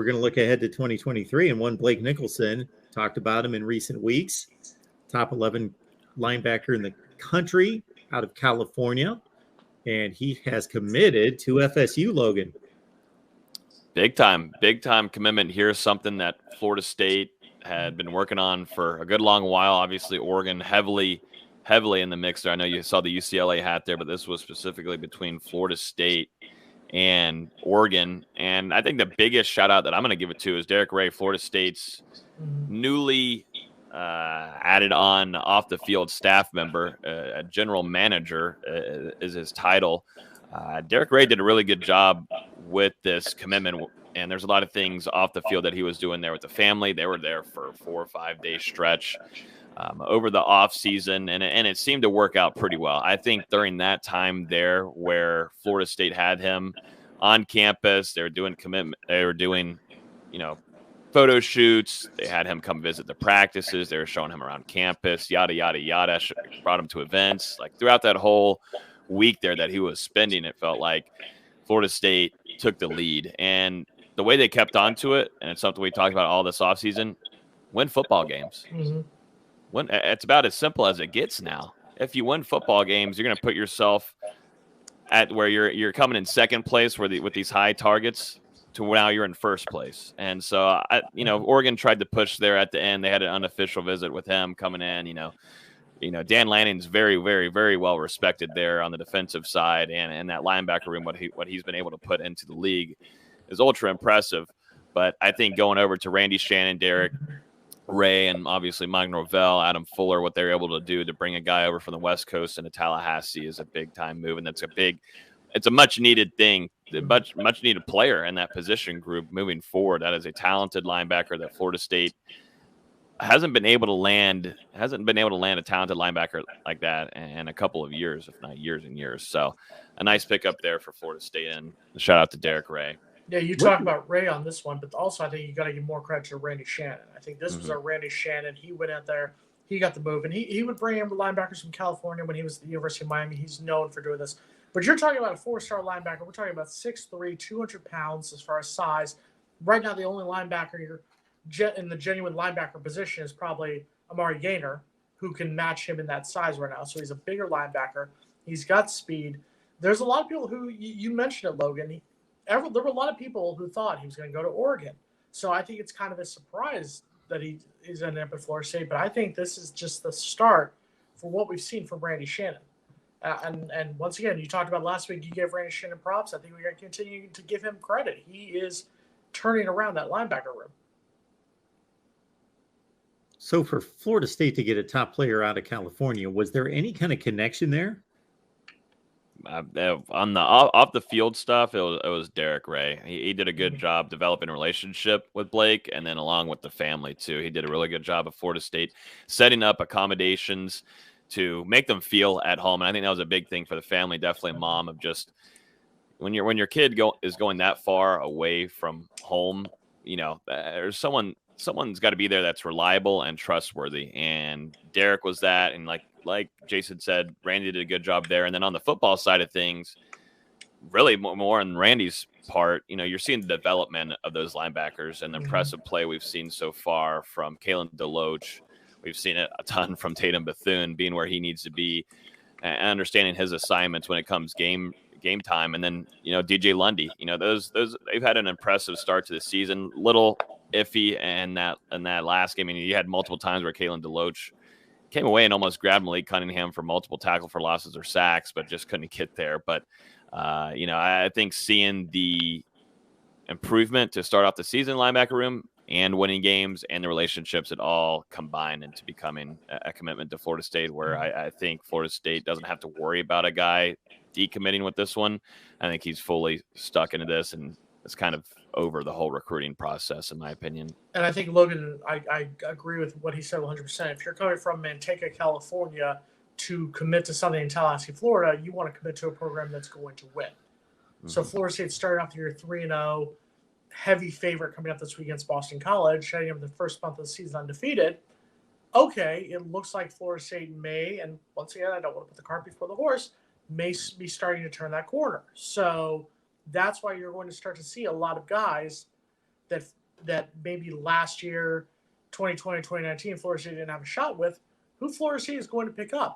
going to look ahead to 2023, and one Blake Nicholson, talked about him in recent weeks, top 11 linebacker in the country out of California, and he has committed to FSU, Logan. Big time commitment. Here's something that Florida State had been working on for a good long while. Obviously, Oregon heavily in the mix there. I know you saw the UCLA hat there, but this was specifically between Florida State and Oregon. And I think the biggest shout out that I'm going to give it to is Derek Ray, Florida State's newly added on off the field staff member, a general manager is his title. Derek Ray did a really good job with this commitment, and there's a lot of things off the field that he was doing there with the family. They were there for a 4 or 5 day stretch over the off season, and it seemed to work out pretty well. I think during that time there where Florida State had him on campus, they were doing photo shoots. They had him come visit the practices. They were showing him around campus, yada, yada, yada. Brought him to events. Like throughout that whole week there that he was spending, it felt like Florida State took the lead. And the way they kept on to it, and it's something we talked about all this offseason, win football games. It's about as simple as it gets now. If you win football games, you're going to put yourself at where you're coming in second place with these high targets to now you're in first place. And so, Oregon tried to push there at the end. They had an unofficial visit with him coming in, Dan Lanning's very, very, very well respected there on the defensive side, and that linebacker room, what he's been able to put into the league is ultra impressive. But I think going over to Randy Shannon, Derek Ray, and obviously Mike Norvell, Adam Fuller, what they're able to do to bring a guy over from the West Coast into Tallahassee is a big time move, and it's a much needed thing, much needed player in that position group moving forward. That is a talented linebacker that Florida State hasn't been able to land a talented linebacker like that in a couple of years, if not years and years. So a nice pickup there for Florida State, and shout out to Derek Ray. Yeah, you talk about Ray on this one, but also I think you got to give more credit to Randy Shannon. I think this was a Randy Shannon. He went out there, he got the move, and he would bring in linebackers from California when he was at the University of Miami. He's known for doing this. But you're talking about a 4-star linebacker. We're talking about 6'3", 200 pounds as far as size. Right now, the only linebacker in the genuine linebacker position is probably Amari Gaynor, who can match him in that size right now. So he's a bigger linebacker. He's got speed. There's a lot of people who, you mentioned it, Logan, there were a lot of people who thought he was going to go to Oregon. So I think it's kind of a surprise that he's ended up at Florida State. But I think this is just the start for what we've seen from Randy Shannon. And once again, you talked about last week, you gave Randy Shannon props. I think we're going to continue to give him credit. He is turning around that linebacker room. So for Florida State to get a top player out of California, was there any kind of connection there? On the off the field stuff, it was Derek Ray. He did a good job developing a relationship with Blake, and then along with the family too. He did a really good job at Florida State setting up accommodations to make them feel at home. And I think that was a big thing for the family. Definitely mom, of just when your kid is going that far away from home, there's someone's got to be there that's reliable and trustworthy. And Derek was that. And like Jason said, Randy did a good job there. And then on the football side of things, really more on Randy's part, you're seeing the development of those linebackers and the impressive play we've seen so far from Kalen DeLoach. We've seen it a ton from Tatum Bethune being where he needs to be and understanding his assignments when it comes game time. And then, DJ Lundy, those they've had an impressive start to the season, little iffy. And that last game, you had multiple times where Kalen DeLoach came away and almost grabbed Malik Cunningham for multiple tackle for losses or sacks, but just couldn't get there. But, I think seeing the improvement to start off the season linebacker room and winning games and the relationships, it all combined into becoming a commitment to Florida State, where I think Florida State doesn't have to worry about a guy decommitting with this one. I think he's fully stuck into this, and it's kind of over the whole recruiting process, in my opinion. And I think, Logan, I agree with what he said 100%. If you're coming from Manteca, California, to commit to something in Tallahassee, Florida, you want to commit to a program that's going to win. So Florida State started off the year 3-0, heavy favorite coming up this week against Boston College, heading up the first month of the season undefeated. Okay, it looks like Florida State may, and once again, I don't want to put the cart before the horse, may be starting to turn that corner. So that's why you're going to start to see a lot of guys that maybe last year, 2020, 2019, Florida State didn't have a shot with, who Florida State is going to pick up.